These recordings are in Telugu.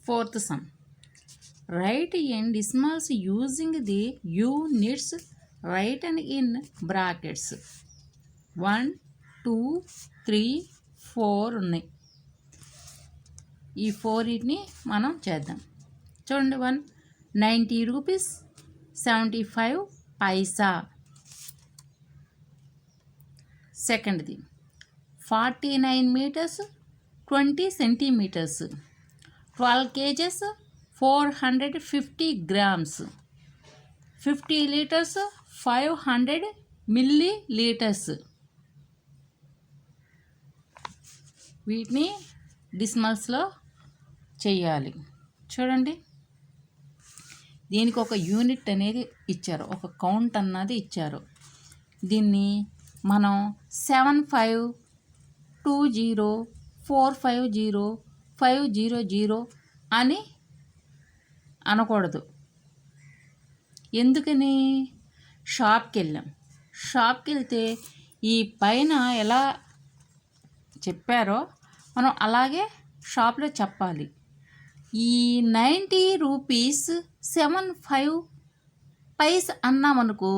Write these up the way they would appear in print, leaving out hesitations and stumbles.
Fourth sum. Write in decimals using the units written in brackets. 1, 2, 3, 4 ఉన్నాయి. ఈ 4ని మనం చేద్దాం. చూడండి. 90 రూపీస్ 75 పైసా. సెకండ్ది 49 meters 20 centimeters. 12 kgs 450 grams. 50 liters 500 milliliters. వీటిని డిసిమల్స్లో చేయాలి. చూడండి, దీనికి ఒక యూనిట్ అనేది ఇచ్చారు, ఒక కౌంట్ అన్నది ఇచ్చారు. దీన్ని మనం 7520 450 500 అని అనకూడదు. ఎందుకని? షాప్కి వెళ్తే ఈ పైన ఎలా చెప్పారో మనం అలాగే షాప్లో చెప్పాలి. ఈ 90 రూపీస్ 75 పైస్ అన్నామనుకో,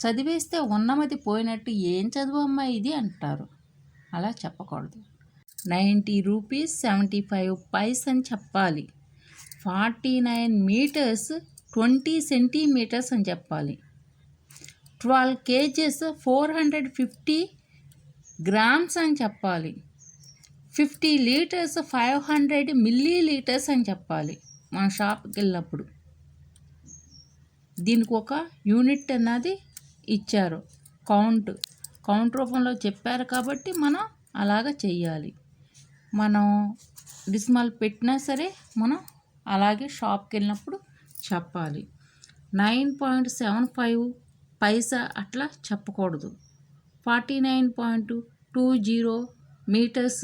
చదివేస్తే ఉన్నమది పోయినట్టు ఏం చదువు అమ్మా ఇది అంటారు. అలా చెప్పకూడదు. 90 రూపీస్ 75 పైస్ అని చెప్పాలి. 49 meters 20 centimeters అని చెప్పాలి. 12 kgs 450 grams అని చెప్పాలి. 50 liters 500 milliliters అని చెప్పాలి మన షాప్కి వెళ్ళినప్పుడు. దీనికి ఒక యూనిట్ అన్నది ఇచ్చారు, కౌంట్ రూపంలో చెప్పారు కాబట్టి మనం అలాగ చెయ్యాలి. మనం డిసిమల్ పెట్టినా సరే మనం అలాగే షాప్కి వెళ్ళినప్పుడు చెప్పాలి. 9.75 పైసా అట్లా చెప్పకూడదు. 49.20 meters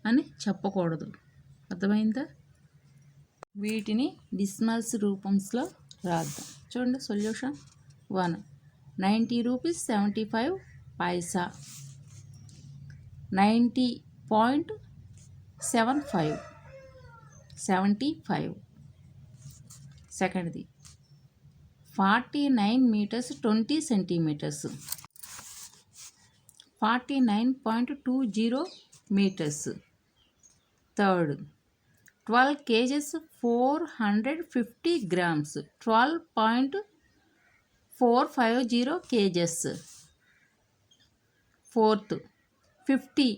అని చెప్పకూడదు. అర్థమైందా? వీటిని డిసిమల్స్ రూపంలో రాద్దాం. చూడండి సొల్యూషన్. 1, 90 రూపీస్ 75 పైసా. 90.75. సెకండ్ది 49 meters 20 centimeters. 49.20 meters. Third 12 kgs 450 grams. 12.450 kgs. Fourth 50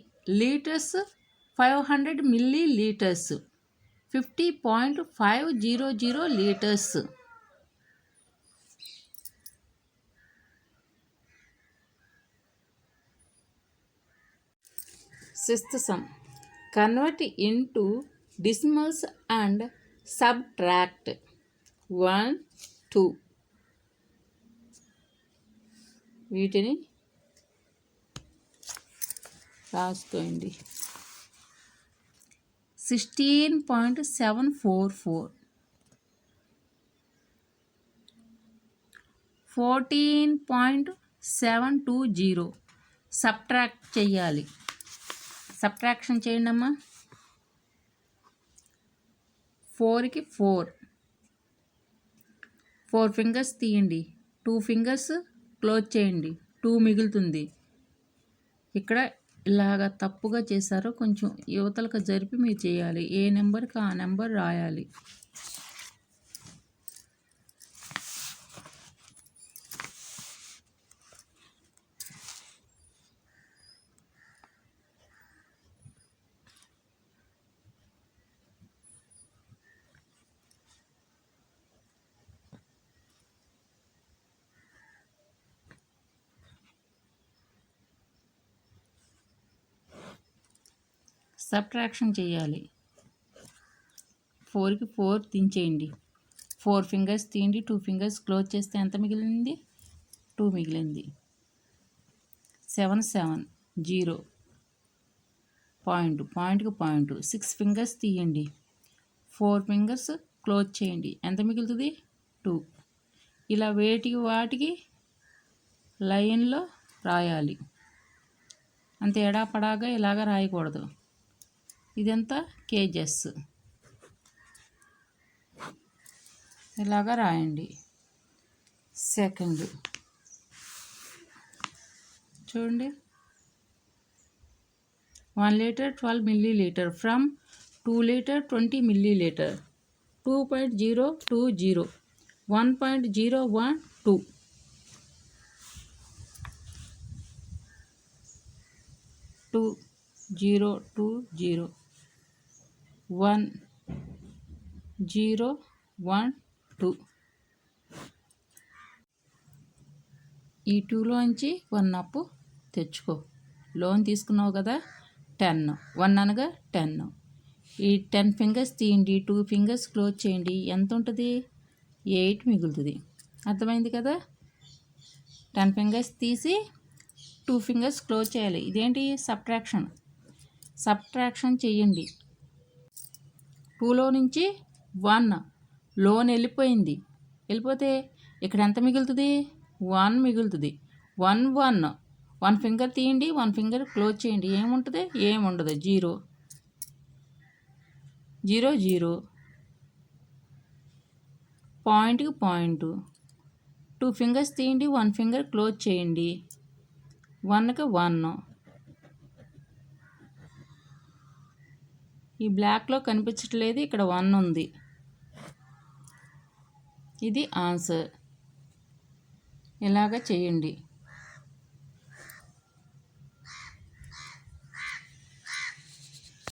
liters 500 milliliters. 50.500 liters. Sixth sum. Convert into decimals and subtract. 1, 2. వీటిని రాసుకోండి. 16.744. 14.720. సబ్ట్రాక్ట్ చేయాలి. సబ్ట్రాక్షన్ చేయండి అమ్మా. 4కి 4 ఫింగర్స్ తీయండి. 2 ఫింగర్స్ క్లోజ్ చేయండి. 2 మిగులుతుంది. ఇక్కడ ఇలాగా తప్పుగా చేశారో కొంచెం యువతలకు జరిపి మీరు చేయాలి. ఏ నెంబర్కి ఆ నెంబర్ రాయాలి. సబ్ట్రాక్షన్ చేయాలి. 4కి 4 దించేయండి. 4 ఫింగర్స్ తీయండి. 2 ఫింగర్స్ క్లోజ్ చేస్తే ఎంత మిగిలింది? 2 మిగిలింది. 770. పాయింట్కి పాయింట్ 6 ఫింగర్స్ తీయండి. 4 ఫింగర్స్ క్లోజ్ చేయండి. ఎంత మిగులుతుంది? 2. ఇలా వాటికి లైన్లో రాయాలి. అంత ఎడాపడాగా ఇలాగ రాయకూడదు. ఇదంతా కేజెస్. ఇలాగా రాయండి. సెకండ్ చూడండి, 1 litre 12 milliliter from 2 litre 20 milliliter, 2.020, 1.012, 2020, 1012. ఈ 2లోంచి 1 అప్పు తెచ్చుకో. లోన్ తీసుకున్నావు కదా, 10, 1 అనగా 10. ఈ 10 ఫింగర్స్ తీయండి, 2 ఫింగర్స్ క్లోజ్ చేయండి. ఎంత ఉంటుంది? 8 మిగులుతుంది. అర్థమైంది కదా? 10 ఫింగర్స్ తీసి 2 ఫింగర్స్ క్లోజ్ చేయాలి. ఇదేంటి? సబ్ట్రాక్షన్ చెయ్యండి. 2లో నుంచి 1 లోన్ వెళ్ళిపోయింది. వెళ్ళిపోతే ఇక్కడ ఎంత మిగులుతుంది? 1 మిగులుతుంది. 1 ఫింగర్ తీయండి, 1 ఫింగర్ క్లోజ్ చేయండి. ఏముంటుంది? ఏముండదు. 0 0 0, పాయింట్కి పాయింట్. 2 ఫింగర్స్ తీయండి, 1 ఫింగర్ క్లోజ్ చేయండి. 1కి 1. ఈ బ్లాక్లో కనిపించట్లేదు, ఇక్కడ 1 ఉంది. ఇది ఆన్సర్. ఇలాగ చేయండి.